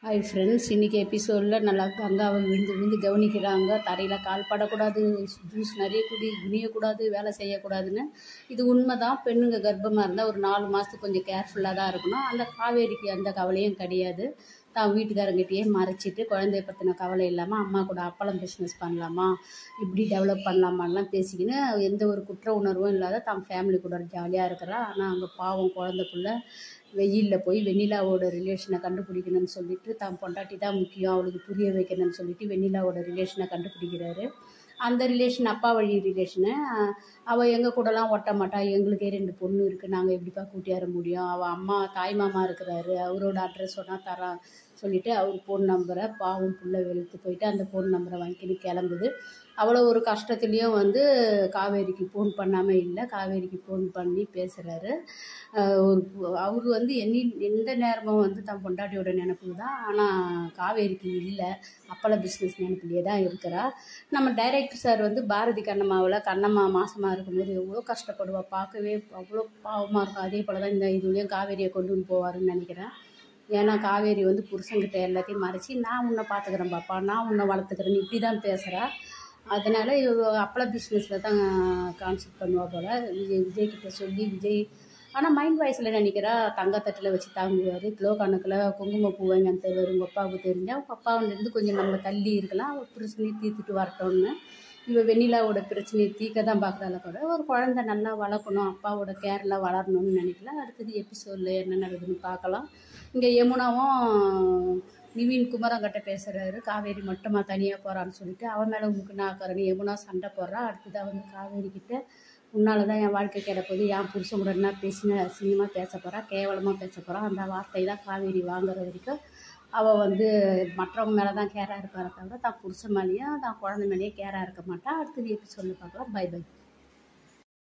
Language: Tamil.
ஹாய் ஃப்ரெண்ட்ஸ், இன்றைக்கி எபிசோடில் நல்லா கங்காவை விழுந்து விழுந்து கவனிக்கிறாங்க. தரையில் கால் படக்கூடாது, ஜூஸ் நிறைய குனியக்கூடாது, வேலை செய்யக்கூடாதுன்னு. இது உண்மை தான். பெண்ணுங்க கர்ப்பமாக இருந்தால் ஒரு 4 மாதத்துக்கு கொஞ்சம் கேர்ஃபுல்லாக தான் இருக்கணும். அந்த காவேரிக்கு அந்த கவலையும் கிடையாது. தான் வீட்டுக்காரங்கிட்டேயே மறைச்சிட்டு குழந்தைய பற்றின கவலை இல்லாமல் அம்மா கூட அப்பளம் பிஸ்னஸ் பண்ணலாமா, இப்படி டெவலப் பண்ணலாமான்லாம் பேசிக்கின்னு எந்த ஒரு குற்ற உணர்வும் இல்லாத தான் ஃபேமிலி கூட ஜாலியாக இருக்கிறா. ஆனால் அங்கே பாவம் குழந்தைக்குள்ளே வெயிலில் போய் வெண்ணிலாவோட ரிலேஷனை கண்டுபிடிக்கணும்னு சொல்லிட்டு தான் பொண்டாட்டி தான் முக்கியம், அவளுக்கு புரிய வைக்கணும்னு சொல்லிட்டு வெண்ணிலாவோட ரிலேஷனை கண்டுபிடிக்கிறாரு. அந்த ரிலேஷன் அப்பா வழி ரிலேஷனு. அவள் எங்கள் கூடலாம் ஒட்ட மாட்டா, எங்களுக்கே 2 பொண்ணு இருக்குது, நாங்கள் எப்படிப்பா கூட்டியார முடியும், அவள் அம்மா தாய் மாமா இருக்கிறாரு, அவரோட அட்ரஸ் சொன்னால் தரான் சொல்லிவிட்டு அவர் ஃபோன் நம்பரை பாவம் புள்ள வெளுத்து போயிட்டு அந்த ஃபோன் நம்பரை வாங்கிக்கின்னு கிளம்புது. அவ்வளோ ஒரு கஷ்டத்துலேயும் காவேரிக்கு ஃபோன் பண்ணாமல் இல்லை, காவேரிக்கு ஃபோன் பண்ணி பேசுகிறாரு. அவர் எந்த நேரமும் தன் பொண்டாட்டியோட நினைப்பு தான். ஆனால் காவேரிக்கு இல்லை, அப்பள பிஸ்னஸ் நினைப்புலேயே தான் இருக்கிறா. நம்ம டைரக்டர் சார் பாரதி கண்ணம்மா மாசமாக இருக்கும்போது எவ்வளோ கஷ்டப்படுவா, பார்க்கவே அவ்வளோ பாவமாக இருக்கும். அதே போல் தான் இந்த இதுலேயும் காவேரியை கொண்டு போவாருன்னு நினைக்கிறேன். ஏன்னா காவேரி புருஷங்கிட்ட எல்லாத்தையும் மறைச்சி நான் உன்னை பார்த்துக்கிறேன் பாப்பா, நான் உன்னை வளர்த்துக்கிறேன்னு இப்படி தான் பேசுகிறா. அதனால் அப்பள பிஸ்னஸில் தான் கான்செப்ட் பண்ணுவா போல். விஜய்கிட்ட சொல்லி விஜய் ஆனால் மைண்ட் வாய்ஸில் நினைக்கிறா தங்கத்தட்டில் வச்சு தாங்குவார். கிலோ கணக்கில் குங்குமப்பூ வாங்கி அந்த உங்கள் அப்பாவுக்கு தெரிஞ்சால் உங்கள் அப்பாவிலேருந்து கொஞ்சம் நம்ம தள்ளி இருக்கலாம், அவர் பிரச்சனையை தீர்த்துட்டு வரட்டோன்னு. வெண்ணிலாவோட பிரச்சனையை தீர்க்க தான் பார்க்குறால கூட ஒரு குழந்தை நல்லா வளர்க்கணும், அப்பாவோட கேரில் வளரணும்னு நினைக்கலாம். அடுத்தது எபிசோடில் என்ன நடக்குதுன்னு பார்க்கலாம். இங்கே யமுனாவும் நிவின் குமரங்கிட்ட பேசுகிறாரு, காவேரி மட்டுமா தனியாக போகிறான்னு சொல்லிட்டு அவன் மேலே உங்களுக்கு நாக்கிறன்னு யமுனா சண்டை போடுறா. அடுத்ததாக காவேரி கிட்ட உன்னால தான் என் வாழ்க்கை கிடப்போது, என் புருஷன் கூட என்ன பேசின அசிங்கமாக பேச போகிறா, கேவலமாக பேச போகிறா. அந்த வார்த்தை தான் காவேரி வாங்குற வரைக்கும் அவள் மற்றவங்க மேலே தான் கேராக இருப்பார தவிர தான் புருஷன் மேலேயும் தான் குழந்தை மேலேயும் கேராக இருக்க மாட்டா. அடுத்தது எபிசோடில் பார்க்கலாம். Bye by.